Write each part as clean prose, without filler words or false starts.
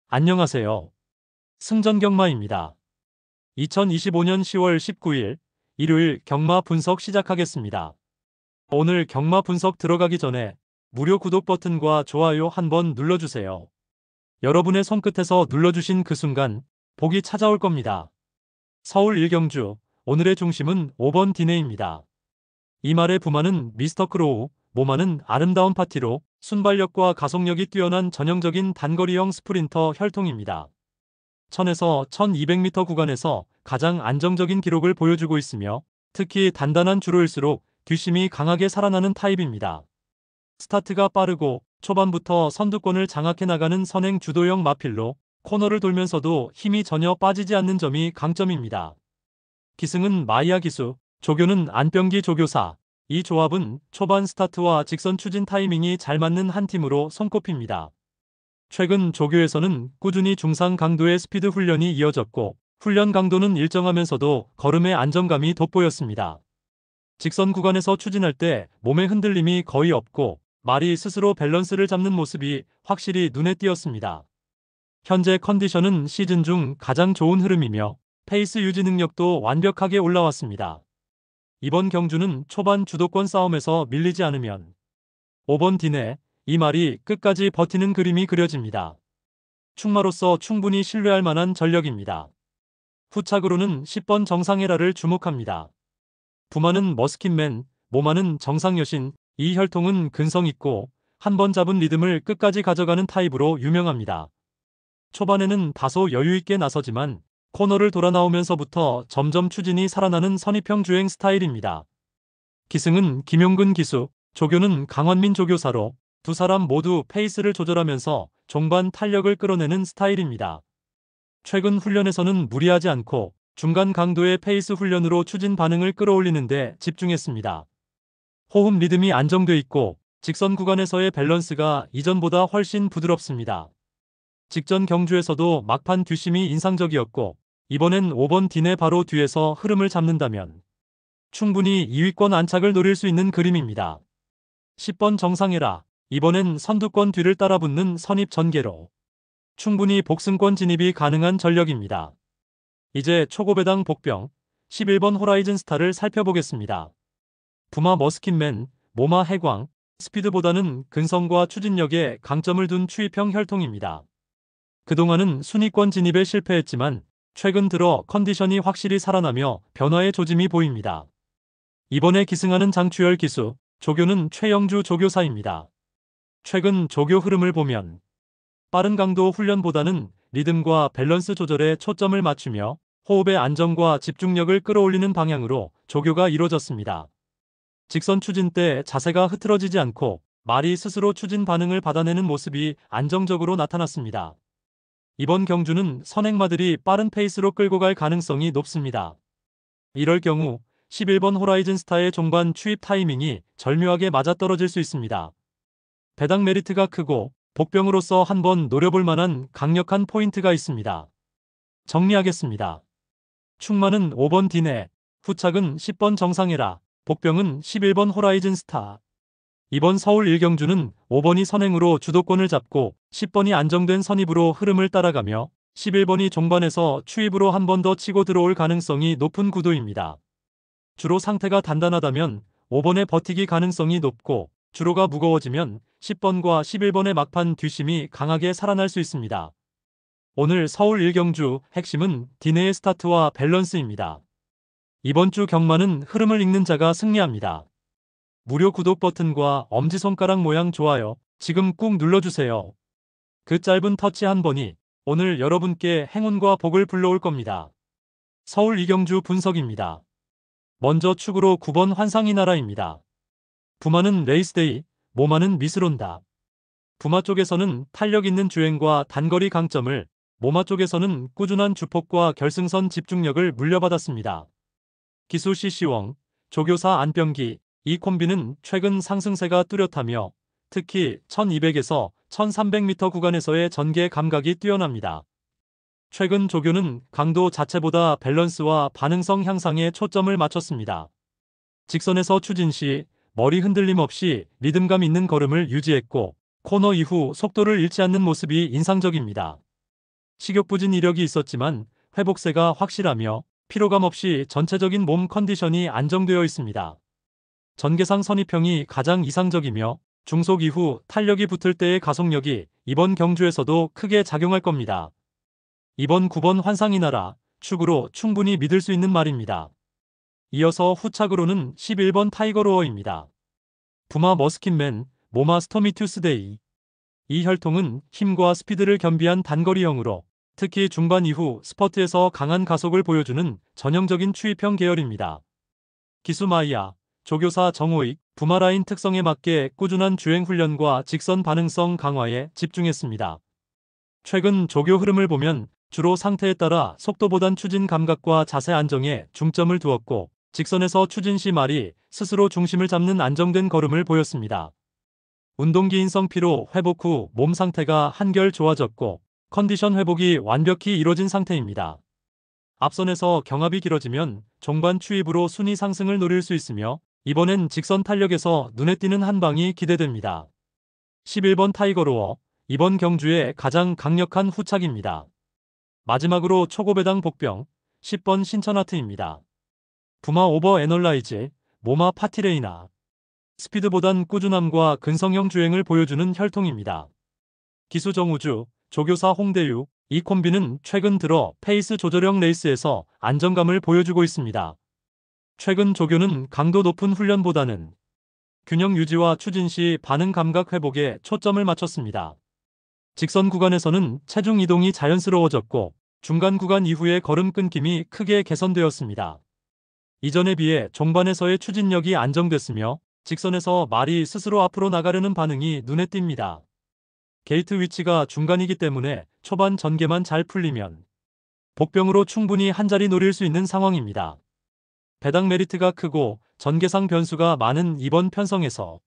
안녕하세요. 승전경마입니다. 2025년 10월 19일 일요일 경마 분석 시작하겠습니다. 오늘 경마 분석 들어가기 전에 무료 구독 버튼과 좋아요 한번 눌러주세요. 여러분의 손끝에서 눌러주신 그 순간 복이 찾아올 겁니다. 서울 일경주 오늘의 중심은 5번 디네입니다. 이 말의 부마는 미스터 크로우, 모마는 아름다운 파티로 순발력과 가속력이 뛰어난 전형적인 단거리형 스프린터 혈통입니다. 1000에서 1200m 구간에서 가장 안정적인 기록을 보여주고 있으며 특히 단단한 주로일수록 뒷심이 강하게 살아나는 타입입니다. 스타트가 빠르고 초반부터 선두권을 장악해 나가는 선행 주도형 마필로 코너를 돌면서도 힘이 전혀 빠지지 않는 점이 강점입니다. 기승은 마이야 기수, 조교는 안병기 조교사. 이 조합은 초반 스타트와 직선 추진 타이밍이 잘 맞는 한 팀으로 손꼽힙니다. 최근 조교에서는 꾸준히 중상 강도의 스피드 훈련이 이어졌고 훈련 강도는 일정하면서도 걸음의 안정감이 돋보였습니다. 직선 구간에서 추진할 때 몸의 흔들림이 거의 없고 말이 스스로 밸런스를 잡는 모습이 확실히 눈에 띄었습니다. 현재 컨디션은 시즌 중 가장 좋은 흐름이며 페이스 유지 능력도 완벽하게 올라왔습니다. 이번 경주는 초반 주도권 싸움에서 밀리지 않으면 5번 디네, 이 말이 끝까지 버티는 그림이 그려집니다. 충마로서 충분히 신뢰할 만한 전력입니다. 후착으로는 10번 정상에라를 주목합니다. 부마는 머스킨맨, 모마는 정상여신, 이 혈통은 근성 있고 한 번 잡은 리듬을 끝까지 가져가는 타입으로 유명합니다. 초반에는 다소 여유있게 나서지만 코너를 돌아 나오면서부터 점점 추진이 살아나는 선입형 주행 스타일입니다. 기승은 김용근 기수, 조교는 강원민 조교사로 두 사람 모두 페이스를 조절하면서 종반 탄력을 끌어내는 스타일입니다. 최근 훈련에서는 무리하지 않고 중간 강도의 페이스 훈련으로 추진 반응을 끌어올리는 데 집중했습니다. 호흡 리듬이 안정돼 있고 직선 구간에서의 밸런스가 이전보다 훨씬 부드럽습니다. 직전 경주에서도 막판 뒷심이 인상적이었고 이번엔 5번 디네 바로 뒤에서 흐름을 잡는다면 충분히 2위권 안착을 노릴 수 있는 그림입니다. 10번 정상에라, 이번엔 선두권 뒤를 따라붙는 선입 전개로 충분히 복승권 진입이 가능한 전력입니다. 이제 초고배당 복병 11번 호라이즌 스타를 살펴보겠습니다. 부마 머스킨맨, 모마 해광, 스피드보다는 근성과 추진력에 강점을 둔 추입형 혈통입니다. 그동안은 순위권 진입에 실패했지만 최근 들어 컨디션이 확실히 살아나며 변화의 조짐이 보입니다. 이번에 기승하는 장추열 기수, 조교는 최영주 조교사입니다. 최근 조교 흐름을 보면 빠른 강도 훈련보다는 리듬과 밸런스 조절에 초점을 맞추며 호흡의 안정과 집중력을 끌어올리는 방향으로 조교가 이루어졌습니다. 직선 추진 때 자세가 흐트러지지 않고 말이 스스로 추진 반응을 받아내는 모습이 안정적으로 나타났습니다. 이번 경주는 선행마들이 빠른 페이스로 끌고 갈 가능성이 높습니다. 이럴 경우 11번 호라이즌 스타의 종반 추입 타이밍이 절묘하게 맞아떨어질 수 있습니다. 배당 메리트가 크고 복병으로서 한번 노려볼 만한 강력한 포인트가 있습니다. 정리하겠습니다. 충마는 5번 디네, 후착은 10번 정상에라, 복병은 11번 호라이즌 스타. 이번 서울 일경주는 5번이 선행으로 주도권을 잡고 10번이 안정된 선입으로 흐름을 따라가며 11번이 종반에서 추입으로 한 번 더 치고 들어올 가능성이 높은 구도입니다. 주로 상태가 단단하다면 5번의 버티기 가능성이 높고 주로가 무거워지면 10번과 11번의 막판 뒷심이 강하게 살아날 수 있습니다. 오늘 서울 일경주 핵심은 디네의 스타트와 밸런스입니다. 이번 주 경마는 흐름을 읽는 자가 승리합니다. 무료 구독 버튼과 엄지손가락 모양 좋아요 지금 꾹 눌러주세요. 그 짧은 터치 한 번이 오늘 여러분께 행운과 복을 불러올 겁니다. 서울 이경주 분석입니다. 먼저 축으로 9번 환상이 나라입니다. 부마는 레이스데이, 모마는 미스론다. 부마 쪽에서는 탄력 있는 주행과 단거리 강점을, 모마 쪽에서는 꾸준한 주폭과 결승선 집중력을 물려받았습니다. 기수 CC웡, 조교사 안병기, 이 콤비는 최근 상승세가 뚜렷하며 특히 1200에서 1300m 구간에서의 전개 감각이 뛰어납니다. 최근 조교는 강도 자체보다 밸런스와 반응성 향상에 초점을 맞췄습니다. 직선에서 추진 시 머리 흔들림 없이 리듬감 있는 걸음을 유지했고 코너 이후 속도를 잃지 않는 모습이 인상적입니다. 식욕부진 이력이 있었지만 회복세가 확실하며 피로감 없이 전체적인 몸 컨디션이 안정되어 있습니다. 전개상 선입형이 가장 이상적이며 중속 이후 탄력이 붙을 때의 가속력이 이번 경주에서도 크게 작용할 겁니다. 이번 9번 환상이나라 축으로 충분히 믿을 수 있는 말입니다. 이어서 후착으로는 11번 타이거로어입니다. 부마 머스킨맨, 모마 스토미투스데이. 이 혈통은 힘과 스피드를 겸비한 단거리형으로 특히 중반 이후 스퍼트에서 강한 가속을 보여주는 전형적인 추입형 계열입니다. 기수 마이야, 조교사 정호익, 부마라인 특성에 맞게 꾸준한 주행 훈련과 직선 반응성 강화에 집중했습니다. 최근 조교 흐름을 보면 주로 상태에 따라 속도보단 추진 감각과 자세 안정에 중점을 두었고 직선에서 추진 시 말이 스스로 중심을 잡는 안정된 걸음을 보였습니다. 운동기인성 피로 회복 후 몸 상태가 한결 좋아졌고 컨디션 회복이 완벽히 이뤄진 상태입니다. 앞선에서 경합이 길어지면 종반 추입으로 순위 상승을 노릴 수 있으며 이번엔 직선 탄력에서 눈에 띄는 한 방이 기대됩니다. 11번 타이거로어, 이번 경주의 가장 강력한 후착입니다. 마지막으로 초고배당 복병, 10번 신천하트입니다. 부마 오버 애널라이즈, 모마 파티레이나. 스피드보단 꾸준함과 근성형 주행을 보여주는 혈통입니다. 기수 정우주, 조교사 홍대유, 이 콤비는 최근 들어 페이스 조절형 레이스에서 안정감을 보여주고 있습니다. 최근 조교는 강도 높은 훈련보다는 균형 유지와 추진 시 반응 감각 회복에 초점을 맞췄습니다. 직선 구간에서는 체중 이동이 자연스러워졌고 중간 구간 이후의 걸음 끊김이 크게 개선되었습니다. 이전에 비해 종반에서의 추진력이 안정됐으며 직선에서 말이 스스로 앞으로 나가려는 반응이 눈에 띕니다. 게이트 위치가 중간이기 때문에 초반 전개만 잘 풀리면 복병으로 충분히 한자리 노릴 수 있는 상황입니다. 배당 메리트가 크고 전개상 변수가 많은 이번 편성에서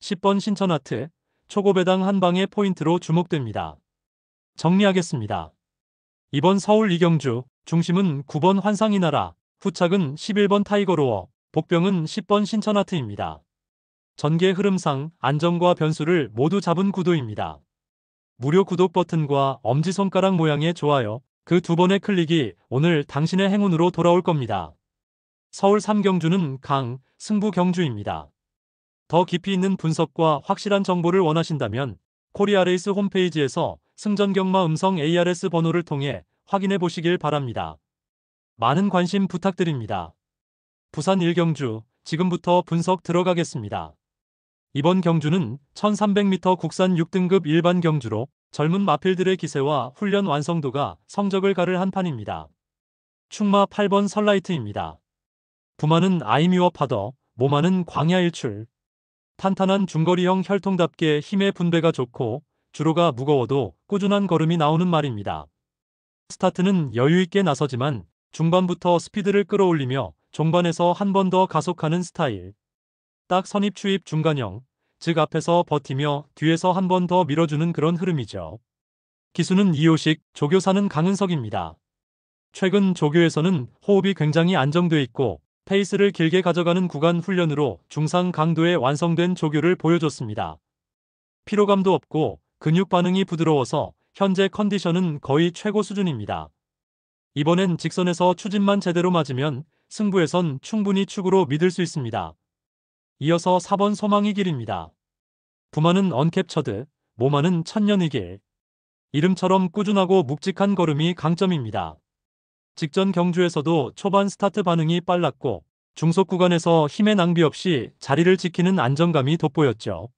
10번 신천하트, 초고배당 한 방의 포인트로 주목됩니다. 정리하겠습니다. 이번 서울 이경주, 중심은 9번 환상이나라, 후착은 11번 타이거로어, 복병은 10번 신천하트입니다. 전개 흐름상 안정과 변수를 모두 잡은 구도입니다. 무료 구독 버튼과 엄지손가락 모양의 좋아요, 그 두 번의 클릭이 오늘 당신의 행운으로 돌아올 겁니다. 서울 3경주는 강, 승부 경주입니다. 더 깊이 있는 분석과 확실한 정보를 원하신다면 코리아레이스 홈페이지에서 승전 경마 음성 ARS 번호를 통해 확인해 보시길 바랍니다. 많은 관심 부탁드립니다. 부산 1경주, 지금부터 분석 들어가겠습니다. 이번 경주는 1300m 국산 6등급 일반 경주로 젊은 마필들의 기세와 훈련 완성도가 성적을 가를 한판입니다. 충마 8번 선라이트입니다. 부마는 아이미워 파더, 모마는 광야 일출. 탄탄한 중거리형 혈통답게 힘의 분배가 좋고 주로가 무거워도 꾸준한 걸음이 나오는 말입니다. 스타트는 여유있게 나서지만 중반부터 스피드를 끌어올리며 종반에서 한 번 더 가속하는 스타일. 딱 선입 추입 중간형, 즉 앞에서 버티며 뒤에서 한 번 더 밀어주는 그런 흐름이죠. 기수는 이호식, 조교사는 강은석입니다. 최근 조교에서는 호흡이 굉장히 안정돼 있고 페이스를 길게 가져가는 구간 훈련으로 중상 강도의 완성된 조교를 보여줬습니다. 피로감도 없고 근육 반응이 부드러워서 현재 컨디션은 거의 최고 수준입니다. 이번엔 직선에서 추진만 제대로 맞으면 승부에선 충분히 축으로 믿을 수 있습니다. 이어서 4번 소망의 길입니다. 부마는 언캡처드, 모마는 천년의 길. 이름처럼 꾸준하고 묵직한 걸음이 강점입니다. 직전 경주에서도 초반 스타트 반응이 빨랐고 중속 구간에서 힘의 낭비 없이 자리를 지키는 안정감이 돋보였죠.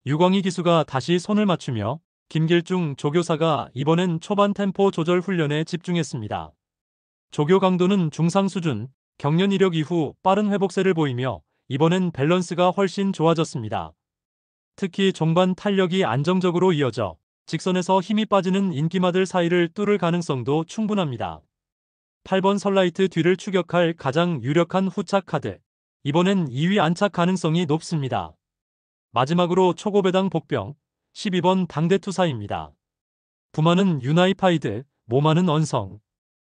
유광희 기수가 다시 손을 맞추며 김길중 조교사가 이번엔 초반 템포 조절 훈련에 집중했습니다. 조교 강도는 중상 수준, 경련 이력 이후 빠른 회복세를 보이며 이번엔 밸런스가 훨씬 좋아졌습니다. 특히 종반 탄력이 안정적으로 이어져 직선에서 힘이 빠지는 인기마들 사이를 뚫을 가능성도 충분합니다. 8번 선라이트 뒤를 추격할 가장 유력한 후착 카드. 이번엔 2위 안착 가능성이 높습니다. 마지막으로 초고배당 복병, 12번 당대투사입니다. 부마는 유나이파이드, 모마는 언성.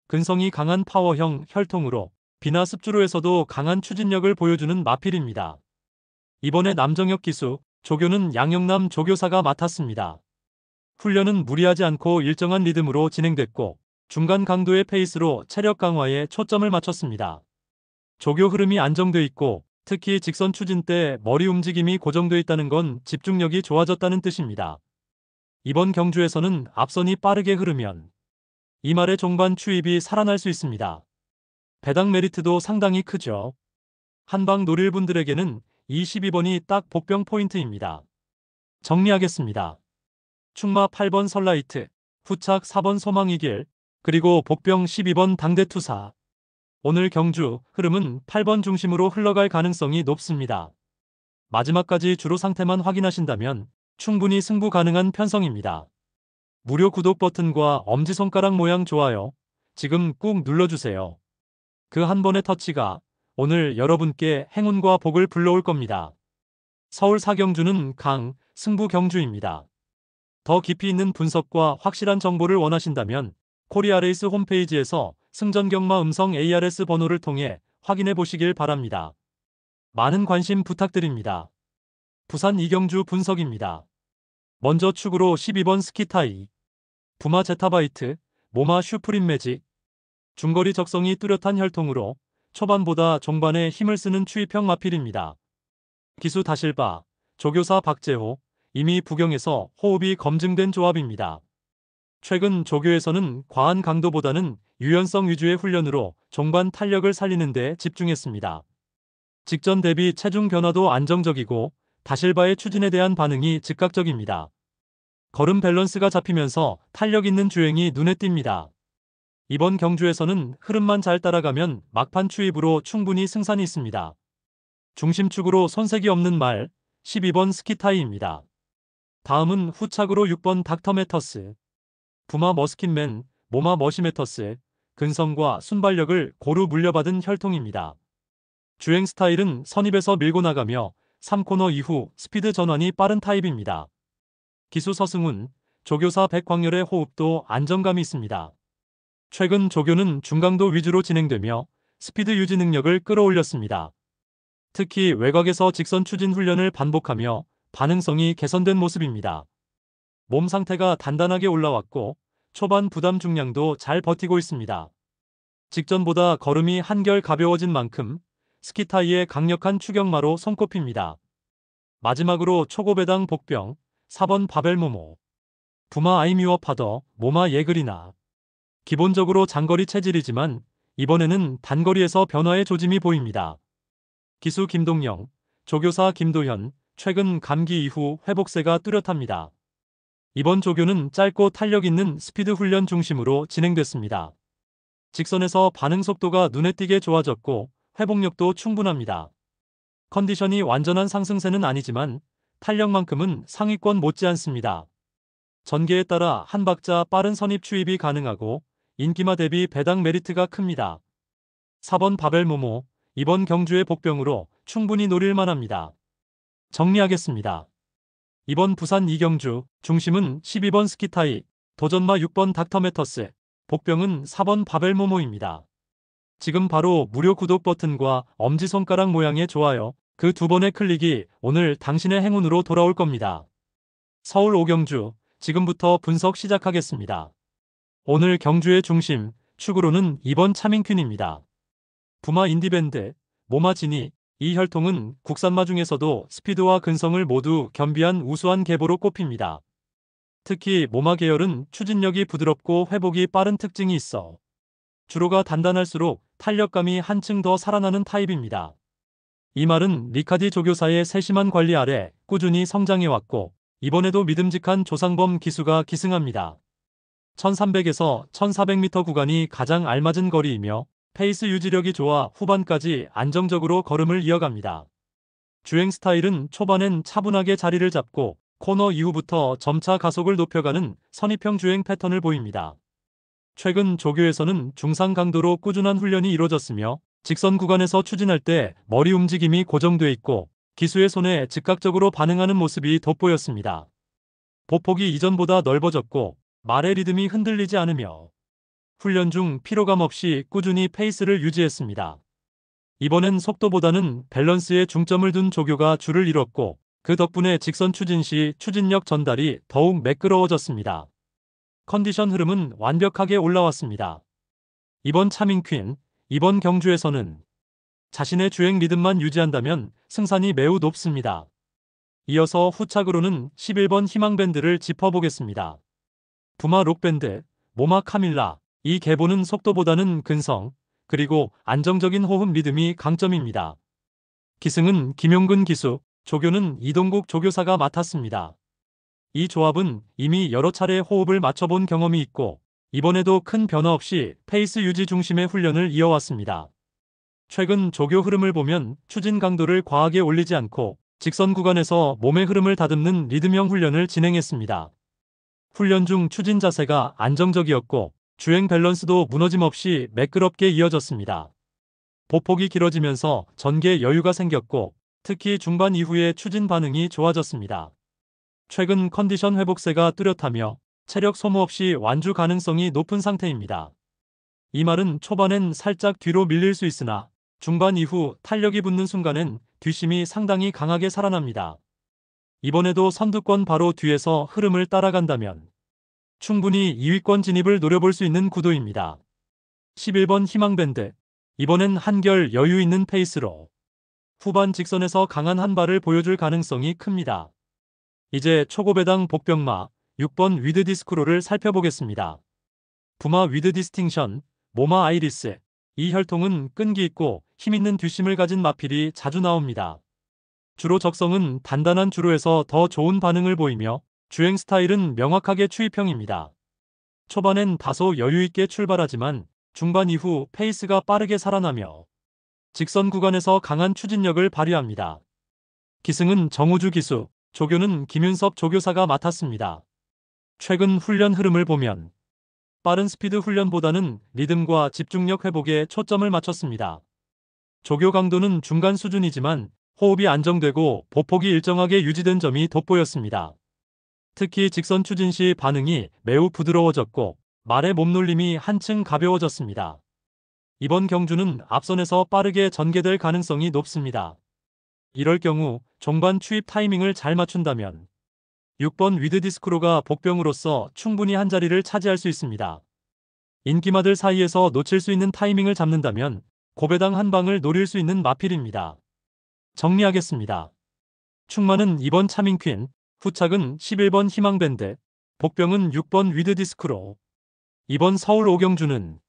근성이 강한 파워형 혈통으로 비나 습주로에서도 강한 추진력을 보여주는 마필입니다. 이번에 남정혁 기수, 조교는 양영남 조교사가 맡았습니다. 훈련은 무리하지 않고 일정한 리듬으로 진행됐고 중간 강도의 페이스로 체력 강화에 초점을 맞췄습니다. 조교 흐름이 안정돼 있고 특히 직선 추진 때 머리 움직임이 고정돼 있다는 건 집중력이 좋아졌다는 뜻입니다. 이번 경주에서는 앞선이 빠르게 흐르면 이말의 종반 추입이 살아날 수 있습니다. 배당 메리트도 상당히 크죠. 한방 노릴 분들에게는 이 12번이 딱 복병 포인트입니다. 정리하겠습니다. 충마 8번 설라이트, 후착 4번 소망이길, 그리고 복병 12번 당대투사. 오늘 경주 흐름은 8번 중심으로 흘러갈 가능성이 높습니다. 마지막까지 주로 상태만 확인하신다면 충분히 승부 가능한 편성입니다. 무료 구독 버튼과 엄지손가락 모양 좋아요 지금 꾹 눌러주세요. 그 한 번의 터치가 오늘 여러분께 행운과 복을 불러올 겁니다. 서울 사경주는 승부 경주입니다. 더 깊이 있는 분석과 확실한 정보를 원하신다면 코리아레이스 홈페이지에서 승전경마 음성 ARS 번호를 통해 확인해 보시길 바랍니다. 많은 관심 부탁드립니다. 부산 이경주 분석입니다. 먼저 축으로 12번 스키타이, 부마 제타바이트, 모마 슈프림 매직. 중거리 적성이 뚜렷한 혈통으로 초반보다 종반에 힘을 쓰는 추입형 마필입니다. 기수 다실바, 조교사 박재호, 이미 부경에서 호흡이 검증된 조합입니다. 최근 조교에서는 과한 강도보다는 유연성 위주의 훈련으로 종반 탄력을 살리는 데 집중했습니다. 직전 대비 체중 변화도 안정적이고 다실바의 추진에 대한 반응이 즉각적입니다. 걸음 밸런스가 잡히면서 탄력 있는 주행이 눈에 띕니다. 이번 경주에서는 흐름만 잘 따라가면 막판 추입으로 충분히 승산이 있습니다. 중심축으로 손색이 없는 말 12번 스키타이입니다. 다음은 후착으로 6번 닥터매터스, 부마 머스킨맨, 모마 머시매터스. 근성과 순발력을 고루 물려받은 혈통입니다. 주행 스타일은 선입에서 밀고 나가며 3코너 이후 스피드 전환이 빠른 타입입니다. 기수 서승훈, 조교사 백광열의 호흡도 안정감이 있습니다. 최근 조교는 중강도 위주로 진행되며 스피드 유지 능력을 끌어올렸습니다. 특히 외곽에서 직선 추진 훈련을 반복하며 반응성이 개선된 모습입니다. 몸 상태가 단단하게 올라왔고 초반 부담 중량도 잘 버티고 있습니다. 직전보다 걸음이 한결 가벼워진 만큼 스키타이의 강력한 추격마로 손꼽힙니다. 마지막으로 초고배당 복병 4번 바벨모모, 부마 아이미워 파더, 모마 예그리나. 기본적으로 장거리 체질이지만 이번에는 단거리에서 변화의 조짐이 보입니다. 기수 김동영, 조교사 김도현. 최근 감기 이후 회복세가 뚜렷합니다. 이번 조교는 짧고 탄력 있는 스피드 훈련 중심으로 진행됐습니다. 직선에서 반응 속도가 눈에 띄게 좋아졌고 회복력도 충분합니다. 컨디션이 완전한 상승세는 아니지만 탄력만큼은 상위권 못지않습니다. 전개에 따라 한 박자 빠른 선입 추입이 가능하고 인기마 대비 배당 메리트가 큽니다. 4번 바벨모모, 이번 경주의 복병으로 충분히 노릴 만합니다. 정리하겠습니다. 이번 부산 이경주 중심은 12번 스키타이, 도전마 6번 닥터매터스, 복병은 4번 바벨모모입니다. 지금 바로 무료 구독 버튼과 엄지손가락 모양의 좋아요, 그 두 번의 클릭이 오늘 당신의 행운으로 돌아올 겁니다. 서울 오경주, 지금부터 분석 시작하겠습니다. 오늘 경주의 중심, 축으로는 2번 차민퀸입니다. 부마 인디밴드, 모마 지니. 이 혈통은 국산마 중에서도 스피드와 근성을 모두 겸비한 우수한 계보로 꼽힙니다. 특히 모마 계열은 추진력이 부드럽고 회복이 빠른 특징이 있어 주로가 단단할수록 탄력감이 한층 더 살아나는 타입입니다. 이 말은 리카디 조교사의 세심한 관리 아래 꾸준히 성장해왔고 이번에도 믿음직한 조상범 기수가 기승합니다. 1300에서 1400m 구간이 가장 알맞은 거리이며 페이스 유지력이 좋아 후반까지 안정적으로 걸음을 이어갑니다. 주행 스타일은 초반엔 차분하게 자리를 잡고 코너 이후부터 점차 가속을 높여가는 선입형 주행 패턴을 보입니다. 최근 조교에서는 중상 강도로 꾸준한 훈련이 이루어졌으며 직선 구간에서 추진할 때 머리 움직임이 고정돼 있고 기수의 손에 즉각적으로 반응하는 모습이 돋보였습니다. 보폭이 이전보다 넓어졌고 말의 리듬이 흔들리지 않으며 훈련 중 피로감 없이 꾸준히 페이스를 유지했습니다. 이번엔 속도보다는 밸런스에 중점을 둔 조교가 줄을 이뤘고 그 덕분에 직선 추진 시 추진력 전달이 더욱 매끄러워졌습니다. 컨디션 흐름은 완벽하게 올라왔습니다. 이번 차밍퀸, 이번 경주에서는 자신의 주행 리듬만 유지한다면 승산이 매우 높습니다. 이어서 후착으로는 11번 희망밴드를 짚어보겠습니다. 부마 록밴드, 모마 카밀라. 이 계보는 속도보다는 근성, 그리고 안정적인 호흡 리듬이 강점입니다. 기승은 김용근 기수, 조교는 이동국 조교사가 맡았습니다. 이 조합은 이미 여러 차례 호흡을 맞춰본 경험이 있고 이번에도 큰 변화 없이 페이스 유지 중심의 훈련을 이어왔습니다. 최근 조교 흐름을 보면 추진 강도를 과하게 올리지 않고 직선 구간에서 몸의 흐름을 다듬는 리듬형 훈련을 진행했습니다. 훈련 중 추진 자세가 안정적이었고 주행 밸런스도 무너짐 없이 매끄럽게 이어졌습니다. 보폭이 길어지면서 전개 여유가 생겼고 특히 중반 이후에 추진 반응이 좋아졌습니다. 최근 컨디션 회복세가 뚜렷하며 체력 소모 없이 완주 가능성이 높은 상태입니다. 이 말은 초반엔 살짝 뒤로 밀릴 수 있으나 중반 이후 탄력이 붙는 순간엔 뒷심이 상당히 강하게 살아납니다. 이번에도 선두권 바로 뒤에서 흐름을 따라간다면 충분히 2위권 진입을 노려볼 수 있는 구도입니다. 11번 희망밴드. 이번엔 한결 여유 있는 페이스로 후반 직선에서 강한 한 발을 보여줄 가능성이 큽니다. 이제 초고배당 복병마 6번 위드 디스크로를 살펴보겠습니다. 부마 위드 디스팅션, 모마 아이리스. 이 혈통은 끈기 있고 힘있는 뒷심을 가진 마필이 자주 나옵니다. 주로 적성은 단단한 주로에서 더 좋은 반응을 보이며 주행 스타일은 명확하게 추입형입니다. 초반엔 다소 여유있게 출발하지만 중반 이후 페이스가 빠르게 살아나며 직선 구간에서 강한 추진력을 발휘합니다. 기승은 정우주 기수, 조교는 김윤섭 조교사가 맡았습니다. 최근 훈련 흐름을 보면 빠른 스피드 훈련보다는 리듬과 집중력 회복에 초점을 맞췄습니다. 조교 강도는 중간 수준이지만 호흡이 안정되고 보폭이 일정하게 유지된 점이 돋보였습니다. 특히 직선 추진 시 반응이 매우 부드러워졌고 말의 몸놀림이 한층 가벼워졌습니다. 이번 경주는 앞선에서 빠르게 전개될 가능성이 높습니다. 이럴 경우 종반 추입 타이밍을 잘 맞춘다면 6번 위드 디스크로가 복병으로서 충분히 한 자리를 차지할 수 있습니다. 인기마들 사이에서 놓칠 수 있는 타이밍을 잡는다면 고배당 한 방을 노릴 수 있는 마필입니다. 정리하겠습니다. 충마는 2번 차밍퀸, 후착은 11번 희망밴드, 복병은 6번 위드 디스크로. 이번 서울 오경주는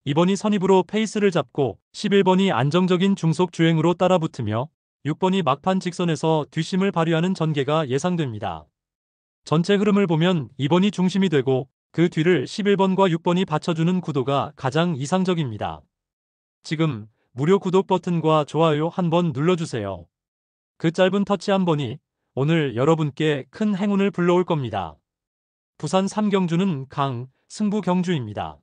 2번이 선입으로 페이스를 잡고 11번이 안정적인 중속 주행으로 따라붙으며 6번이 막판 직선에서 뒷심을 발휘하는 전개가 예상됩니다. 전체 흐름을 보면 2번이 중심이 되고 그 뒤를 11번과 6번이 받쳐주는 구도가 가장 이상적입니다. 지금 무료 구독 버튼과 좋아요 한번 눌러주세요. 그 짧은 터치 한 번이 오늘 여러분께 큰 행운을 불러올 겁니다. 부산 3경주는 강, 승부 경주입니다.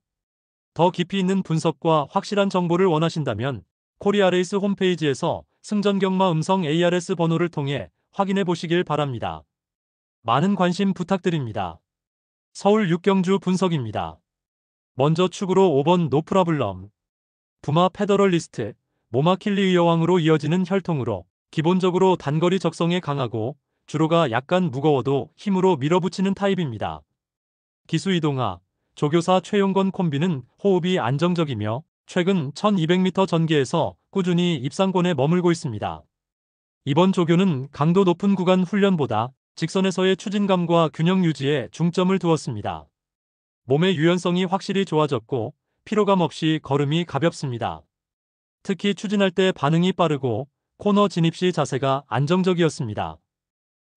더 깊이 있는 분석과 확실한 정보를 원하신다면 코리아레이스 홈페이지에서 승전경마 음성 ARS 번호를 통해 확인해 보시길 바랍니다. 많은 관심 부탁드립니다. 서울 6경주 분석입니다. 먼저 축으로 5번 노프라블럼. 부마 페더럴리스트, 모마 킬리의 여왕으로 이어지는 혈통으로 기본적으로 단거리 적성에 강하고 주로가 약간 무거워도 힘으로 밀어붙이는 타입입니다. 기수 이동하, 조교사 최용건 콤비는 호흡이 안정적이며 최근 1200m 전개에서 꾸준히 입상권에 머물고 있습니다. 이번 조교는 강도 높은 구간 훈련보다 직선에서의 추진감과 균형 유지에 중점을 두었습니다. 몸의 유연성이 확실히 좋아졌고 피로감 없이 걸음이 가볍습니다. 특히 추진할 때 반응이 빠르고 코너 진입 시 자세가 안정적이었습니다.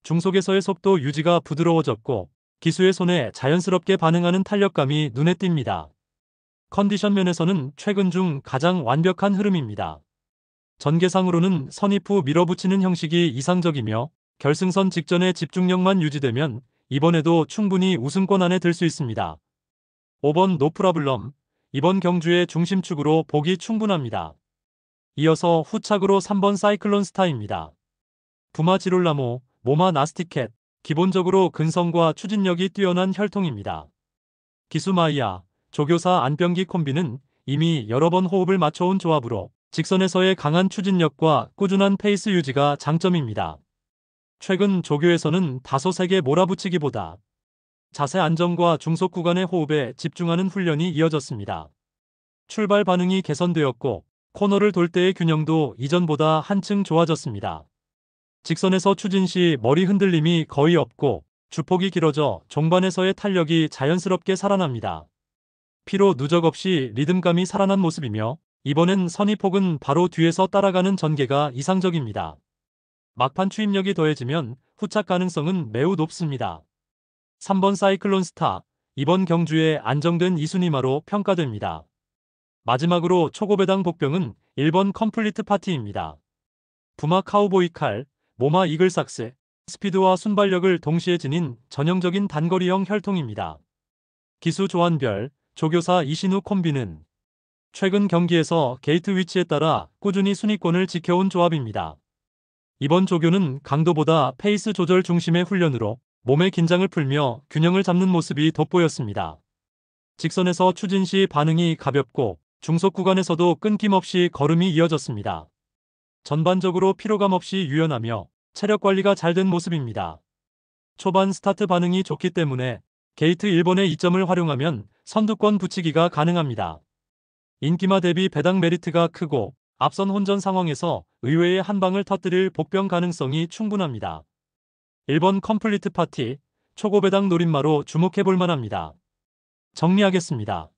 중속에서의 속도 유지가 부드러워졌고 기수의 손에 자연스럽게 반응하는 탄력감이 눈에 띕니다. 컨디션 면에서는 최근 중 가장 완벽한 흐름입니다. 전개상으로는 선입 후 밀어붙이는 형식이 이상적이며 결승선 직전의 집중력만 유지되면 이번에도 충분히 우승권 안에 들 수 있습니다. 5번 노프라블럼. 이번 경주의 중심축으로 보기 충분합니다. 이어서 후착으로 3번 사이클론 스타입니다. 부마 지롤라모, 모마 나스티켓. 기본적으로 근성과 추진력이 뛰어난 혈통입니다. 기수 마이야, 조교사 안병기 콤비는 이미 여러 번 호흡을 맞춰온 조합으로 직선에서의 강한 추진력과 꾸준한 페이스 유지가 장점입니다. 최근 조교에서는 다소 세게 몰아붙이기보다 자세 안정과 중속 구간의 호흡에 집중하는 훈련이 이어졌습니다. 출발 반응이 개선되었고 코너를 돌 때의 균형도 이전보다 한층 좋아졌습니다. 직선에서 추진 시 머리 흔들림이 거의 없고 주폭이 길어져 종반에서의 탄력이 자연스럽게 살아납니다. 피로 누적 없이 리듬감이 살아난 모습이며 이번엔 선입폭은 바로 뒤에서 따라가는 전개가 이상적입니다. 막판 추임력이 더해지면 후착 가능성은 매우 높습니다. 3번 사이클론 스타, 이번 경주의 안정된 2순위마로 평가됩니다. 마지막으로 초고배당 복병은 1번 컴플리트 파티입니다. 부마 카우보이 칼, 모마 이글삭스, 스피드와 순발력을 동시에 지닌 전형적인 단거리형 혈통입니다. 기수 조한별, 조교사 이신우 콤비는 최근 경기에서 게이트 위치에 따라 꾸준히 순위권을 지켜온 조합입니다. 이번 조교는 강도보다 페이스 조절 중심의 훈련으로 몸의 긴장을 풀며 균형을 잡는 모습이 돋보였습니다. 직선에서 추진 시 반응이 가볍고 중속 구간에서도 끊김없이 걸음이 이어졌습니다. 전반적으로 피로감 없이 유연하며 체력 관리가 잘 된 모습입니다. 초반 스타트 반응이 좋기 때문에 게이트 1번의 이점을 활용하면 선두권 붙이기가 가능합니다. 인기마 대비 배당 메리트가 크고 앞선 혼전 상황에서 의외의 한 방을 터뜨릴 복병 가능성이 충분합니다. 1번 컴플리트 파티, 초고배당 노린마로 주목해볼 만합니다. 정리하겠습니다.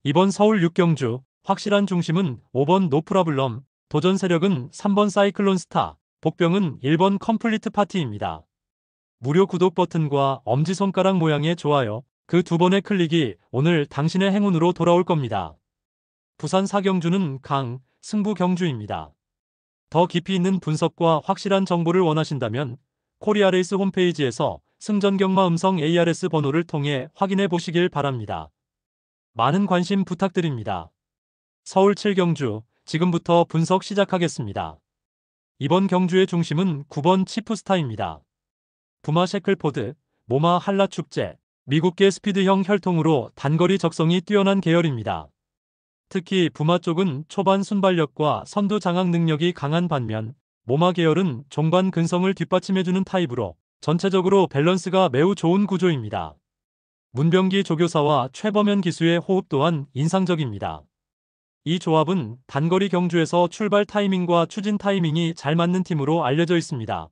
이번 서울 6경주 확실한 중심은 5번 노프라블럼, 도전 세력은 3번 사이클론 스타, 복병은 1번 컴플리트 파티입니다. 무료 구독 버튼과 엄지손가락 모양의 좋아요, 그 두 번의 클릭이 오늘 당신의 행운으로 돌아올 겁니다. 부산 4경주는 강, 승부 경주입니다. 더 깊이 있는 분석과 확실한 정보를 원하신다면 코리아레이스 홈페이지에서 승전 경마 음성 ARS 번호를 통해 확인해 보시길 바랍니다. 많은 관심 부탁드립니다. 서울 7경주, 지금부터 분석 시작하겠습니다. 이번 경주의 중심은 9번 치프스타입니다. 부마 셰클포드, 모마 한라 축제, 미국계 스피드형 혈통으로 단거리 적성이 뛰어난 계열입니다. 특히 부마 쪽은 초반 순발력과 선두 장악 능력이 강한 반면 모마 계열은 종반 근성을 뒷받침해주는 타입으로 전체적으로 밸런스가 매우 좋은 구조입니다. 문병기 조교사와 최범현 기수의 호흡 또한 인상적입니다. 이 조합은 단거리 경주에서 출발 타이밍과 추진 타이밍이 잘 맞는 팀으로 알려져 있습니다.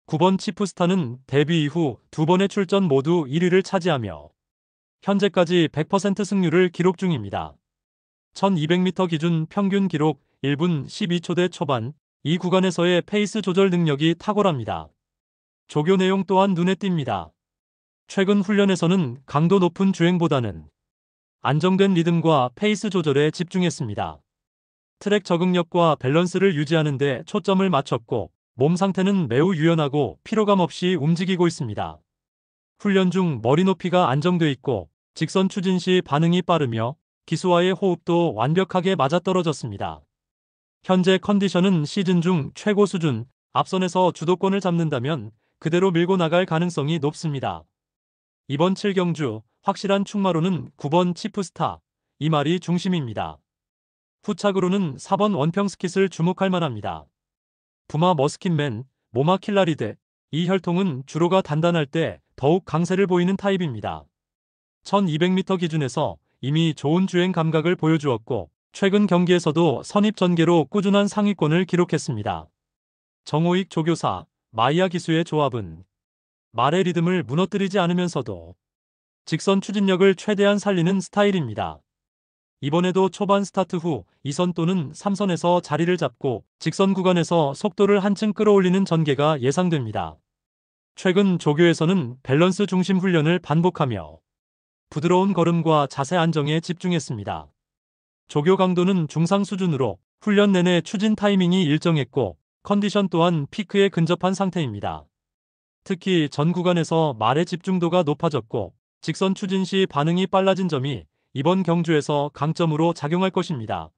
9번 치프스타는 데뷔 이후 두 번의 출전 모두 1위를 차지하며 현재까지 100% 승률을 기록 중입니다. 1200m 기준 평균 기록 1분 12초대 초반, 이 구간에서의 페이스 조절 능력이 탁월합니다. 조교 내용 또한 눈에 띕니다. 최근 훈련에서는 강도 높은 주행보다는 안정된 리듬과 페이스 조절에 집중했습니다. 트랙 적응력과 밸런스를 유지하는 데 초점을 맞췄고 몸 상태는 매우 유연하고 피로감 없이 움직이고 있습니다. 훈련 중 머리 높이가 안정돼 있고 직선 추진 시 반응이 빠르며 기수와의 호흡도 완벽하게 맞아떨어졌습니다. 현재 컨디션은 시즌 중 최고 수준, 앞선에서 주도권을 잡는다면 그대로 밀고 나갈 가능성이 높습니다. 이번 7경주 확실한 충마로는 9번 치프스타, 이 말이 중심입니다. 후착으로는 4번 원평스킷을 주목할 만합니다. 부마 머스킨맨, 모마 킬라리드, 이 혈통은 주로가 단단할 때 더욱 강세를 보이는 타입입니다. 1200m 기준에서 이미 좋은 주행 감각을 보여주었고 최근 경기에서도 선입 전개로 꾸준한 상위권을 기록했습니다. 정호익 조교사, 마이야 기수의 조합은 말의 리듬을 무너뜨리지 않으면서도 직선 추진력을 최대한 살리는 스타일입니다. 이번에도 초반 스타트 후 2선 또는 3선에서 자리를 잡고 직선 구간에서 속도를 한층 끌어올리는 전개가 예상됩니다. 최근 조교에서는 밸런스 중심 훈련을 반복하며 부드러운 걸음과 자세 안정에 집중했습니다. 조교 강도는 중상 수준으로 훈련 내내 추진 타이밍이 일정했고 컨디션 또한 피크에 근접한 상태입니다. 특히 전 구간에서 말의 집중도가 높아졌고 직선 추진 시 반응이 빨라진 점이 이번 경주에서 강점으로 작용할 것입니다.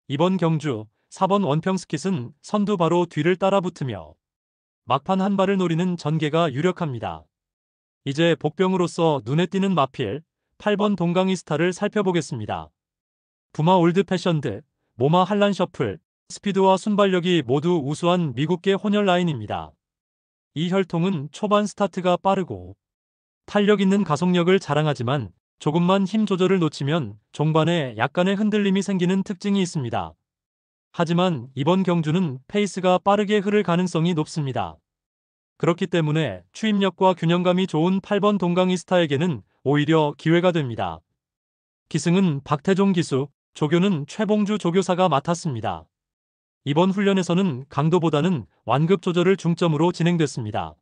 이번 경주 4번 원평스킷은 선두 바로 뒤를 따라붙으며 막판 한 발을 노리는 전개가 유력합니다. 이제 복병으로서 눈에 띄는 마필 8번 동강이스타를 살펴보겠습니다. 부마 올드 패션드, 모마 한란 셔플, 스피드와 순발력이 모두 우수한 미국계 혼혈 라인입니다. 이 혈통은 초반 스타트가 빠르고 탄력 있는 가속력을 자랑하지만 조금만 힘 조절을 놓치면 종반에 약간의 흔들림이 생기는 특징이 있습니다. 하지만 이번 경주는 페이스가 빠르게 흐를 가능성이 높습니다. 그렇기 때문에 추임력과 균형감이 좋은 8번 동강이스타에게는 오히려 기회가 됩니다. 기승은 박태종 기수, 조교는 최봉주 조교사가 맡았습니다. 이번 훈련에서는 강도보다는 완급 조절을 중점으로 진행됐습니다.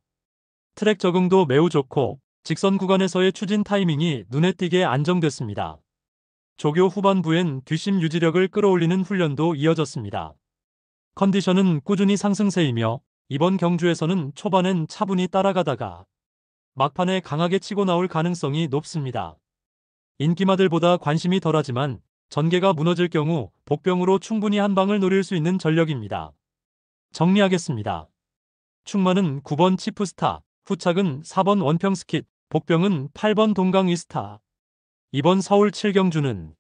트랙 적응도 매우 좋고 직선 구간에서의 추진 타이밍이 눈에 띄게 안정됐습니다. 조교 후반부엔 뒷심 유지력을 끌어올리는 훈련도 이어졌습니다. 컨디션은 꾸준히 상승세이며 이번 경주에서는 초반엔 차분히 따라가다가 막판에 강하게 치고 나올 가능성이 높습니다. 인기마들보다 관심이 덜하지만 전개가 무너질 경우 복병으로 충분히 한 방을 노릴 수 있는 전력입니다. 정리하겠습니다. 충마는 9번 치프스타, 후착은 4번 원평스킷, 복병은 8번 동강이스타. 이번 서울 7경주는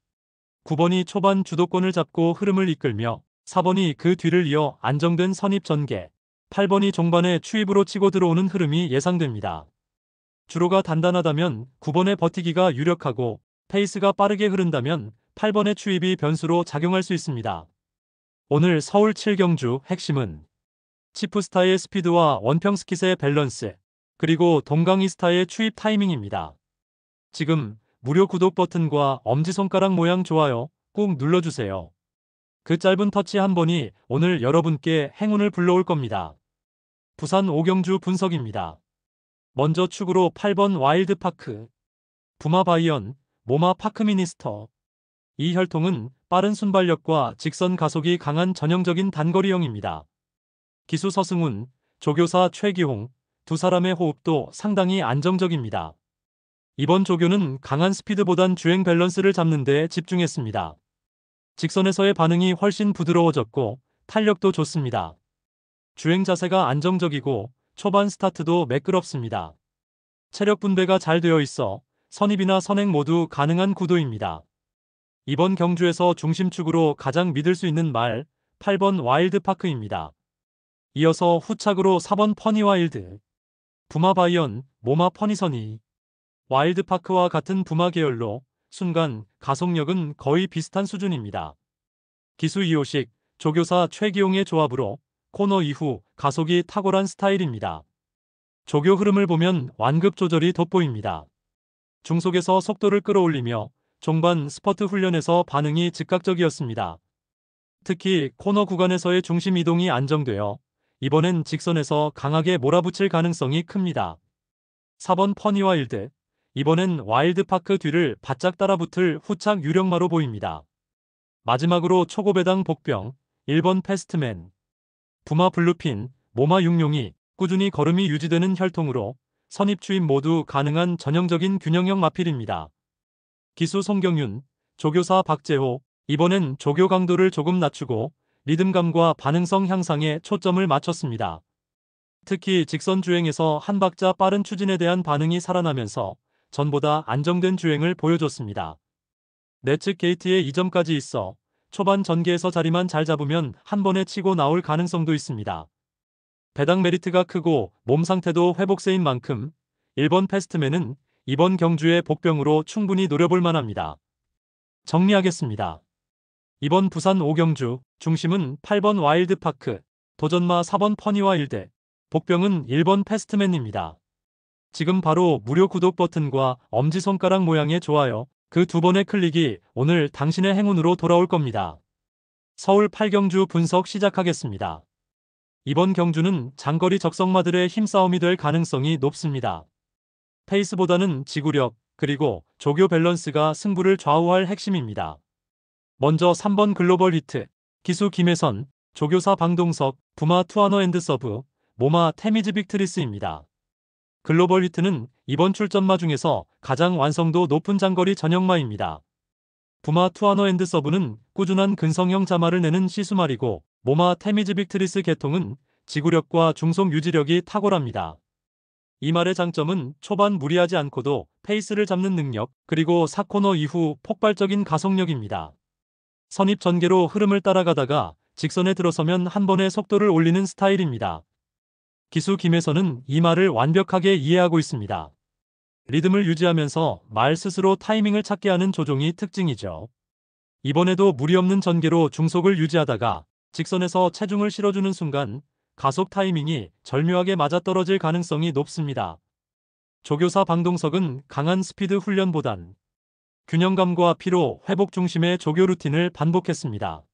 9번이 초반 주도권을 잡고 흐름을 이끌며 4번이 그 뒤를 이어 안정된 선입 전개, 8번이 종반에 추입으로 치고 들어오는 흐름이 예상됩니다. 주로가 단단하다면 9번의 버티기가 유력하고 페이스가 빠르게 흐른다면 8번의 추입이 변수로 작용할 수 있습니다. 오늘 서울 7경주 핵심은 치프스타의 스피드와 원평스킷의 밸런스, 그리고 동강이스타의 추입 타이밍입니다. 지금 무료 구독 버튼과 엄지손가락 모양 좋아요 꾹 눌러주세요. 그 짧은 터치 한 번이 오늘 여러분께 행운을 불러올 겁니다. 부산 5경주 분석입니다. 먼저 축으로 8번 와일드파크, 부마바이언, 모마 파크미니스터. 이 혈통은 빠른 순발력과 직선 가속이 강한 전형적인 단거리형입니다. 기수 서승훈, 조교사 최기홍, 두 사람의 호흡도 상당히 안정적입니다. 이번 조교는 강한 스피드보단 주행 밸런스를 잡는 데 집중했습니다. 직선에서의 반응이 훨씬 부드러워졌고 탄력도 좋습니다. 주행 자세가 안정적이고 초반 스타트도 매끄럽습니다. 체력 분배가 잘 되어 있어 선입이나 선행 모두 가능한 구도입니다. 이번 경주에서 중심축으로 가장 믿을 수 있는 말 8번 와일드파크입니다. 이어서 후착으로 4번 퍼니와일드, 부마바이언, 모마 퍼니선이. 와일드파크와 같은 부마 계열로 순간 가속력은 거의 비슷한 수준입니다. 기수 이호식, 조교사 최기용의 조합으로 코너 이후 가속이 탁월한 스타일입니다. 조교 흐름을 보면 완급 조절이 돋보입니다. 중속에서 속도를 끌어올리며 종반 스퍼트 훈련에서 반응이 즉각적이었습니다. 특히 코너 구간에서의 중심 이동이 안정되어 이번엔 직선에서 강하게 몰아붙일 가능성이 큽니다. 4번 퍼니와일드, 이번엔 와일드파크 뒤를 바짝 따라붙을 후착 유력마로 보입니다. 마지막으로 초고배당 복병, 1번 패스트맨, 부마 블루핀, 모마 육룡이 꾸준히 걸음이 유지되는 혈통으로 선입 추입 모두 가능한 전형적인 균형형 마필입니다. 기수 송경윤, 조교사 박재호, 이번엔 조교 강도를 조금 낮추고 리듬감과 반응성 향상에 초점을 맞췄습니다. 특히 직선 주행에서 한 박자 빠른 추진에 대한 반응이 살아나면서 전보다 안정된 주행을 보여줬습니다. 내측 게이트에 2점까지 있어 초반 전개에서 자리만 잘 잡으면 한 번에 치고 나올 가능성도 있습니다. 배당 메리트가 크고 몸 상태도 회복세인 만큼 1번 패스트맨은 이번 경주의 복병으로 충분히 노려볼 만합니다. 정리하겠습니다. 이번 부산 5경주 중심은 8번 와일드파크, 도전마 4번 퍼니와일드, 복병은 1번 패스트맨입니다. 지금 바로 무료 구독 버튼과 엄지손가락 모양의 좋아요, 그 두 번의 클릭이 오늘 당신의 행운으로 돌아올 겁니다. 서울 8경주 분석 시작하겠습니다. 이번 경주는 장거리 적성마들의 힘싸움이 될 가능성이 높습니다. 페이스보다는 지구력, 그리고 조교 밸런스가 승부를 좌우할 핵심입니다. 먼저 3번 글로벌 히트, 기수 김혜선, 조교사 방동석, 부마 투아너 앤드 서브, 모마 테미즈 빅트리스입니다. 글로벌 히트는 이번 출전마 중에서 가장 완성도 높은 장거리 전형마입니다. 부마 투아너 앤드 서브는 꾸준한 근성형 자마를 내는 시수말이고 모마 테미즈 빅트리스 계통은 지구력과 중속 유지력이 탁월합니다. 이 말의 장점은 초반 무리하지 않고도 페이스를 잡는 능력, 그리고 4코너 이후 폭발적인 가속력입니다. 선입 전개로 흐름을 따라가다가 직선에 들어서면 한 번에 속도를 올리는 스타일입니다. 기수 김혜선은 이 말을 완벽하게 이해하고 있습니다. 리듬을 유지하면서 말 스스로 타이밍을 찾게 하는 조종이 특징이죠. 이번에도 무리 없는 전개로 중속을 유지하다가 직선에서 체중을 실어주는 순간 가속 타이밍이 절묘하게 맞아떨어질 가능성이 높습니다. 조교사 방동석은 강한 스피드 훈련보단 균형감과 피로 회복 중심의 조교 루틴을 반복했습니다.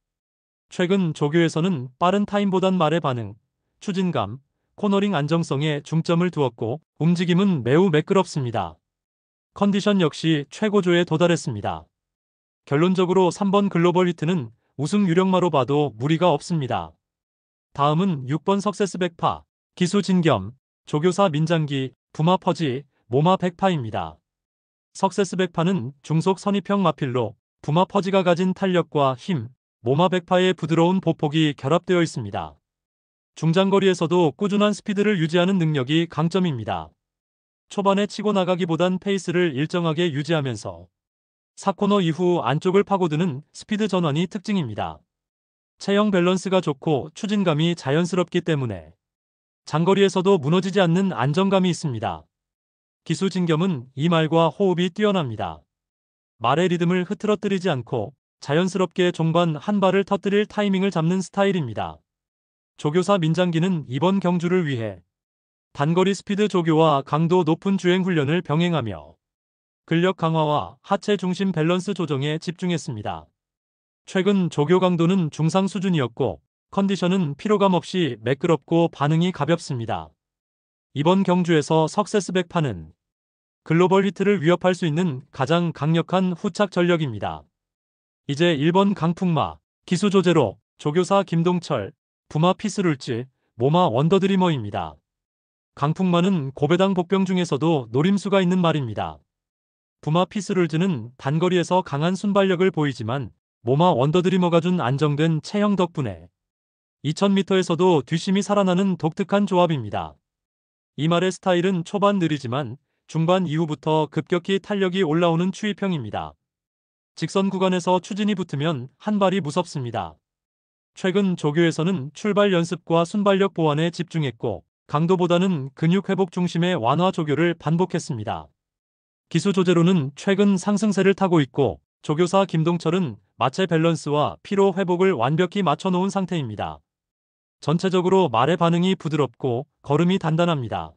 최근 조교에서는 빠른 타임보단 말의 반응, 추진감, 코너링 안정성에 중점을 두었고 움직임은 매우 매끄럽습니다. 컨디션 역시 최고조에 도달했습니다. 결론적으로 3번 글로벌 히트는 우승 유력마로 봐도 무리가 없습니다. 다음은 6번 석세스 백파, 기수 진겸, 조교사 민장기, 부마 퍼지, 모마 백파입니다. 석세스 백파는 중속 선입형 마필로 부마 퍼지가 가진 탄력과 힘, 모마 백파의 부드러운 보폭이 결합되어 있습니다. 중장거리에서도 꾸준한 스피드를 유지하는 능력이 강점입니다. 초반에 치고 나가기보단 페이스를 일정하게 유지하면서 4코너 이후 안쪽을 파고드는 스피드 전환이 특징입니다. 체형 밸런스가 좋고 추진감이 자연스럽기 때문에 장거리에서도 무너지지 않는 안정감이 있습니다. 기수 진겸은 이 말과 호흡이 뛰어납니다. 말의 리듬을 흐트러뜨리지 않고 자연스럽게 종반 한 발을 터뜨릴 타이밍을 잡는 스타일입니다. 조교사 민장기는 이번 경주를 위해 단거리 스피드 조교와 강도 높은 주행 훈련을 병행하며 근력 강화와 하체 중심 밸런스 조정에 집중했습니다. 최근 조교 강도는 중상 수준이었고 컨디션은 피로감 없이 매끄럽고 반응이 가볍습니다. 이번 경주에서 석세스 백파는 글로벌 히트를 위협할 수 있는 가장 강력한 후착 전력입니다. 이제 1번 강풍마, 기수 조제로, 조교사 김동철, 부마 피스룰즈, 모마 원더드리머입니다. 강풍마는 고배당 복병 중에서도 노림수가 있는 말입니다. 부마 피스룰즈는 단거리에서 강한 순발력을 보이지만 모마 원더드리머가 준 안정된 체형 덕분에 2000m에서도 뒷심이 살아나는 독특한 조합입니다. 이 말의 스타일은 초반 느리지만 중반 이후부터 급격히 탄력이 올라오는 추이평입니다. 직선 구간에서 추진이 붙으면 한 발이 무섭습니다. 최근 조교에서는 출발 연습과 순발력 보완에 집중했고 강도보다는 근육 회복 중심의 완화 조교를 반복했습니다. 기수 조제로는 최근 상승세를 타고 있고 조교사 김동철은 마체 밸런스와 피로 회복을 완벽히 맞춰놓은 상태입니다. 전체적으로 말의 반응이 부드럽고 걸음이 단단합니다.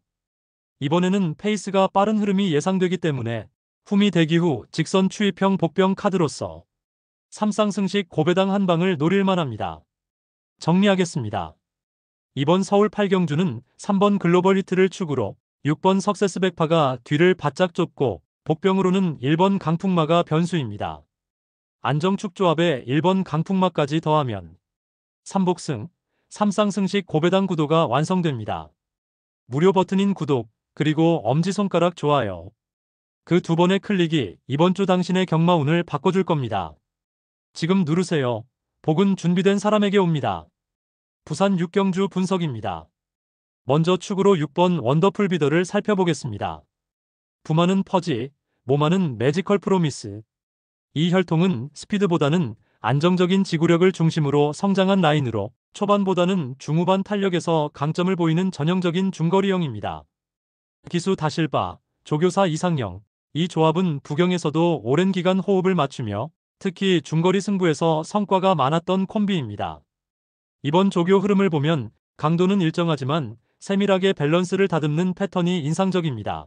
이번에는 페이스가 빠른 흐름이 예상되기 때문에 흠이 대기 후 직선 추입형 복병 카드로서 3상승식 고배당 한 방을 노릴만 합니다. 정리하겠습니다. 이번 서울 8경주는 3번 글로벌 히트를 축으로 6번 석세스 백파가 뒤를 바짝 좁고 복병으로는 1번 강풍마가 변수입니다. 안정축 조합에 1번 강풍마까지 더하면 3복승, 3상승식 고배당 구도가 완성됩니다. 무료 버튼인 구독, 그리고 엄지손가락 좋아요. 그 두 번의 클릭이 이번 주 당신의 경마운을 바꿔줄 겁니다. 지금 누르세요. 복은 준비된 사람에게 옵니다. 부산 6경주 분석입니다. 먼저 축으로 6번 원더풀 비더를 살펴보겠습니다. 부마는 퍼지, 모마는 매지컬 프로미스. 이 혈통은 스피드보다는 안정적인 지구력을 중심으로 성장한 라인으로 초반보다는 중후반 탄력에서 강점을 보이는 전형적인 중거리형입니다. 기수 다실바, 조교사 이상영. 이 조합은 부경에서도 오랜 기간 호흡을 맞추며 특히 중거리 승부에서 성과가 많았던 콤비입니다. 이번 조교 흐름을 보면 강도는 일정하지만 세밀하게 밸런스를 다듬는 패턴이 인상적입니다.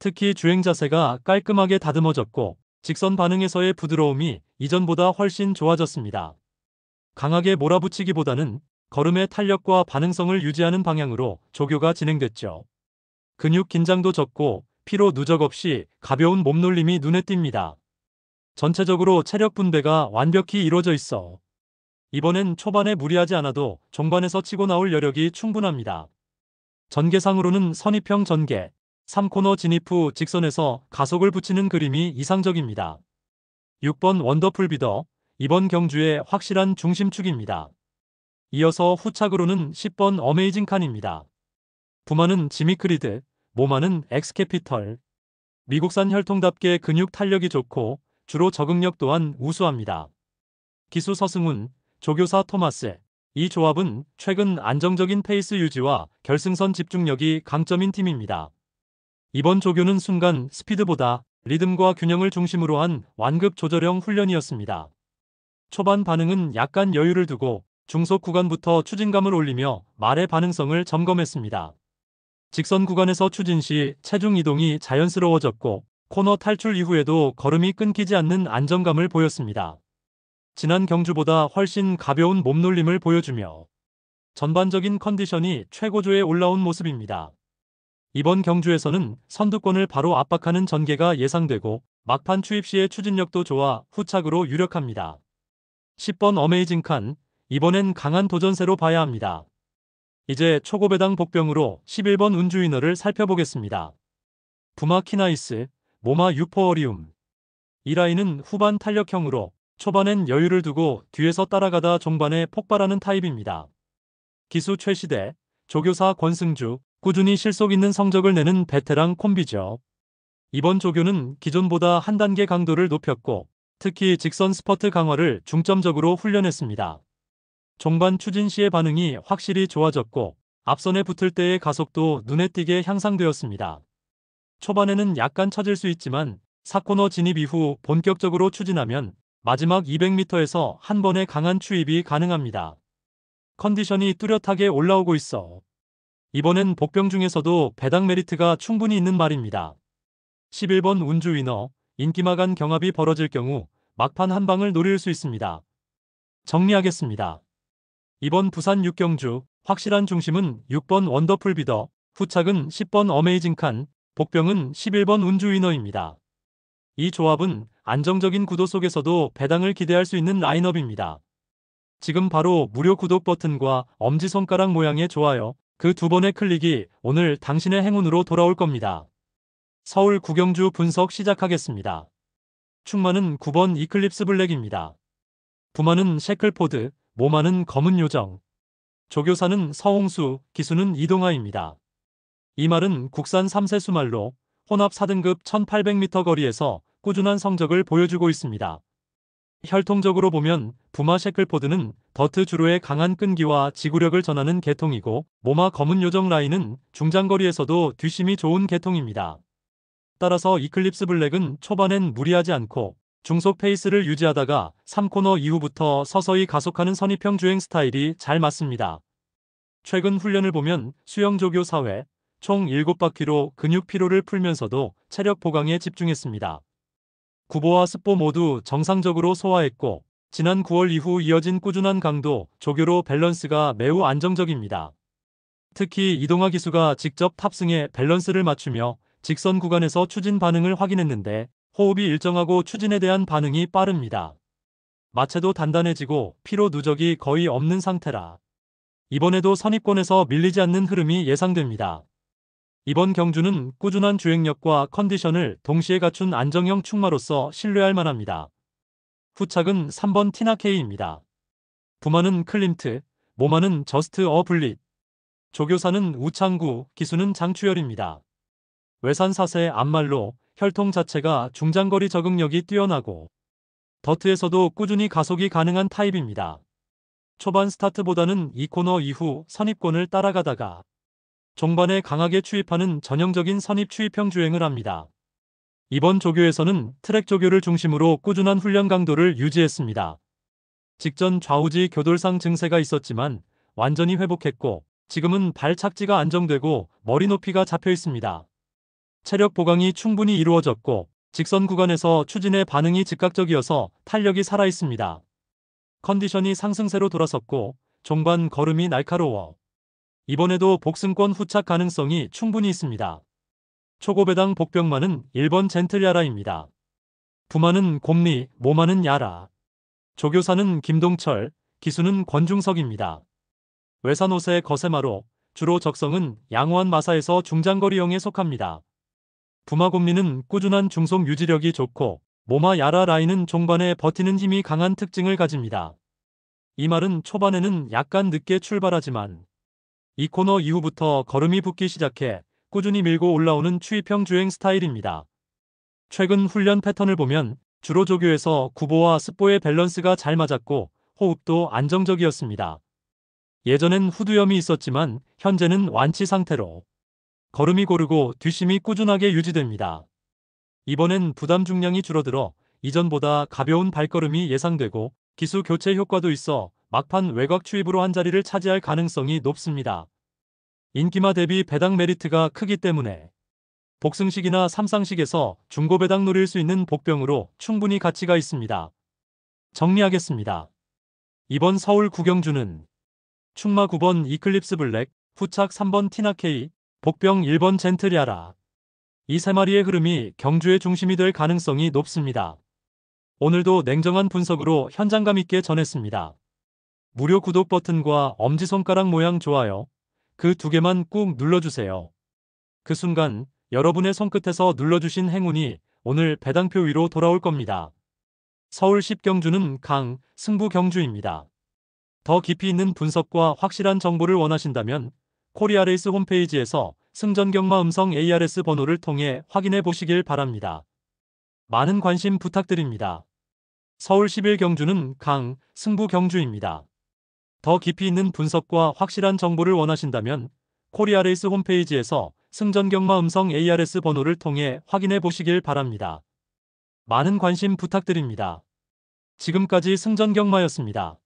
특히 주행 자세가 깔끔하게 다듬어졌고 직선 반응에서의 부드러움이 이전보다 훨씬 좋아졌습니다. 강하게 몰아붙이기보다는 걸음의 탄력과 반응성을 유지하는 방향으로 조교가 진행됐죠. 근육 긴장도 적고 피로 누적 없이 가벼운 몸놀림이 눈에 띕니다. 전체적으로 체력 분배가 완벽히 이루어져 있어 이번엔 초반에 무리하지 않아도 종반에서 치고 나올 여력이 충분합니다. 전개상으로는 선입형 전개, 3코너 진입 후 직선에서 가속을 붙이는 그림이 이상적입니다. 6번 원더풀 비더, 이번 경주의 확실한 중심축입니다. 이어서 후착으로는 10번 어메이징 칸입니다. 부마는 지미크리드, 모마는 엑스캐피털. 미국산 혈통답게 근육 탄력이 좋고 주로 적응력 또한 우수합니다. 기수 서승훈, 조교사 토마스, 이 조합은 최근 안정적인 페이스 유지와 결승선 집중력이 강점인 팀입니다. 이번 조교는 순간 스피드보다 리듬과 균형을 중심으로 한 완급 조절형 훈련이었습니다. 초반 반응은 약간 여유를 두고 중속 구간부터 추진감을 올리며 말의 반응성을 점검했습니다. 직선 구간에서 추진 시 체중 이동이 자연스러워졌고 코너 탈출 이후에도 걸음이 끊기지 않는 안정감을 보였습니다. 지난 경주보다 훨씬 가벼운 몸놀림을 보여주며 전반적인 컨디션이 최고조에 올라온 모습입니다. 이번 경주에서는 선두권을 바로 압박하는 전개가 예상되고 막판 추입 시의 추진력도 좋아 후착으로 유력합니다. 10번 어메이징 칸, 이번엔 강한 도전세로 봐야 합니다. 이제 초고배당 복병으로 11번 운주위너를 살펴보겠습니다. 부마 키나이스, 모마 유포어리움. 이 라인은 후반 탄력형으로 초반엔 여유를 두고 뒤에서 따라가다 종반에 폭발하는 타입입니다. 기수 최시대, 조교사 권승주, 꾸준히 실속 있는 성적을 내는 베테랑 콤비죠. 이번 조교는 기존보다 한 단계 강도를 높였고 특히 직선 스퍼트 강화를 중점적으로 훈련했습니다. 종반 추진 시의 반응이 확실히 좋아졌고 앞선에 붙을 때의 가속도 눈에 띄게 향상되었습니다. 초반에는 약간 처질 수 있지만 4코너 진입 이후 본격적으로 추진하면 마지막 200m에서 한 번에 강한 추입이 가능합니다. 컨디션이 뚜렷하게 올라오고 있어. 이번엔 복병 중에서도 배당 메리트가 충분히 있는 말입니다. 11번 운주위너, 인기마간 경합이 벌어질 경우 막판 한 방을 노릴 수 있습니다. 정리하겠습니다. 이번 부산 6경주 확실한 중심은 6번 원더풀 비더, 후착은 10번 어메이징 칸, 복병은 11번 운주위너입니다. 이 조합은 안정적인 구도 속에서도 배당을 기대할 수 있는 라인업입니다. 지금 바로 무료 구독 버튼과 엄지손가락 모양의 좋아요, 그 두 번의 클릭이 오늘 당신의 행운으로 돌아올 겁니다. 서울 구경주 분석 시작하겠습니다. 충마는 9번 이클립스 블랙입니다. 부마는 셰클포드, 모마는 검은 요정. 조교사는 서홍수, 기수는 이동하입니다. 이 말은 국산 3세 수말로 혼합 4등급 1800m 거리에서 꾸준한 성적을 보여주고 있습니다. 혈통적으로 보면 부마 셰클포드는 더트 주로의 강한 끈기와 지구력을 전하는 계통이고 모마 검은 요정 라인은 중장거리에서도 뒷심이 좋은 계통입니다. 따라서 이클립스 블랙은 초반엔 무리하지 않고 중속 페이스를 유지하다가 3코너 이후부터 서서히 가속하는 선입형 주행 스타일이 잘 맞습니다. 최근 훈련을 보면 수영조교 4회, 총 7바퀴로 근육 피로를 풀면서도 체력 보강에 집중했습니다. 구보와 습보 모두 정상적으로 소화했고 지난 9월 이후 이어진 꾸준한 강도, 조교로 밸런스가 매우 안정적입니다. 특히 이동하 기수가 직접 탑승해 밸런스를 맞추며 직선 구간에서 추진 반응을 확인했는데 호흡이 일정하고 추진에 대한 반응이 빠릅니다. 마체도 단단해지고 피로 누적이 거의 없는 상태라 이번에도 선입권에서 밀리지 않는 흐름이 예상됩니다. 이번 경주는 꾸준한 주행력과 컨디션을 동시에 갖춘 안정형 충마로서 신뢰할 만합니다. 후착은 3번 티나케이입니다. 부마는 클림트, 모마는 저스트 어 블릿. 조교사는 우창구, 기수는 장추열입니다. 외산 4세 앞말로 혈통 자체가 중장거리 적응력이 뛰어나고 더트에서도 꾸준히 가속이 가능한 타입입니다. 초반 스타트보다는 2코너 이후 선입권을 따라가다가 종반에 강하게 추입하는 전형적인 선입 추입형 주행을 합니다. 이번 조교에서는 트랙 조교를 중심으로 꾸준한 훈련 강도를 유지했습니다. 직전 좌우지 교돌상 증세가 있었지만 완전히 회복했고 지금은 발 착지가 안정되고 머리 높이가 잡혀 있습니다. 체력 보강이 충분히 이루어졌고 직선 구간에서 추진의 반응이 즉각적이어서 탄력이 살아있습니다. 컨디션이 상승세로 돌아섰고 종반 걸음이 날카로워 이번에도 복승권 후착 가능성이 충분히 있습니다. 초고배당 복병마는 1번 젠틀야라입니다. 부마는 곰리, 모마는 야라. 조교사는 김동철, 기수는 권중석입니다. 외산 5세 거세마로 주로 적성은 양호한 마사에서 중장거리형에 속합니다. 부마 곰리는 꾸준한 중속 유지력이 좋고 모마 야라 라인은 종반에 버티는 힘이 강한 특징을 가집니다. 이 말은 초반에는 약간 늦게 출발하지만 2코너 이후부터 걸음이 붙기 시작해 꾸준히 밀고 올라오는 추입형 주행 스타일입니다. 최근 훈련 패턴을 보면 주로 조교에서 구보와 습보의 밸런스가 잘 맞았고 호흡도 안정적이었습니다. 예전엔 후두염이 있었지만 현재는 완치 상태로 걸음이 고르고 뒷심이 꾸준하게 유지됩니다. 이번엔 부담 중량이 줄어들어 이전보다 가벼운 발걸음이 예상되고 기수 교체 효과도 있어 막판 외곽 추입으로 한 자리를 차지할 가능성이 높습니다. 인기마 대비 배당 메리트가 크기 때문에 복승식이나 삼상식에서 중고 배당 노릴 수 있는 복병으로 충분히 가치가 있습니다. 정리하겠습니다. 이번 서울 구경주는 충마 9번 이클립스 블랙, 후착 3번 티나케이, 복병 1번 젠트리아라. 이 세 마리의 흐름이 경주의 중심이 될 가능성이 높습니다. 오늘도 냉정한 분석으로 현장감 있게 전했습니다. 무료 구독 버튼과 엄지손가락 모양 좋아요, 그 두 개만 꾹 눌러주세요. 그 순간 여러분의 손끝에서 눌러주신 행운이 오늘 배당표 위로 돌아올 겁니다. 서울 10경주는 강, 승부 경주입니다. 더 깊이 있는 분석과 확실한 정보를 원하신다면 코리아레이스 홈페이지에서 승전 경마 음성 ARS 번호를 통해 확인해 보시길 바랍니다. 많은 관심 부탁드립니다. 서울 11경주는 강, 승부 경주입니다. 더 깊이 있는 분석과 확실한 정보를 원하신다면 코리아레이스 홈페이지에서 승전 경마 음성 ARS 번호를 통해 확인해 보시길 바랍니다. 많은 관심 부탁드립니다. 지금까지 승전 경마였습니다.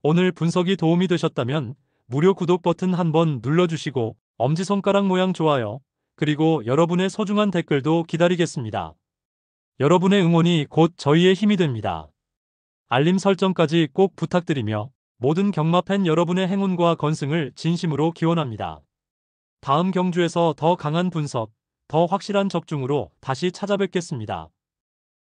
오늘 분석이 도움이 되셨다면 무료 구독 버튼 한번 눌러주시고 엄지손가락 모양 좋아요, 그리고 여러분의 소중한 댓글도 기다리겠습니다. 여러분의 응원이 곧 저희의 힘이 됩니다. 알림 설정까지 꼭 부탁드리며 모든 경마 팬 여러분의 행운과 건승을 진심으로 기원합니다. 다음 경주에서 더 강한 분석, 더 확실한 적중으로 다시 찾아뵙겠습니다.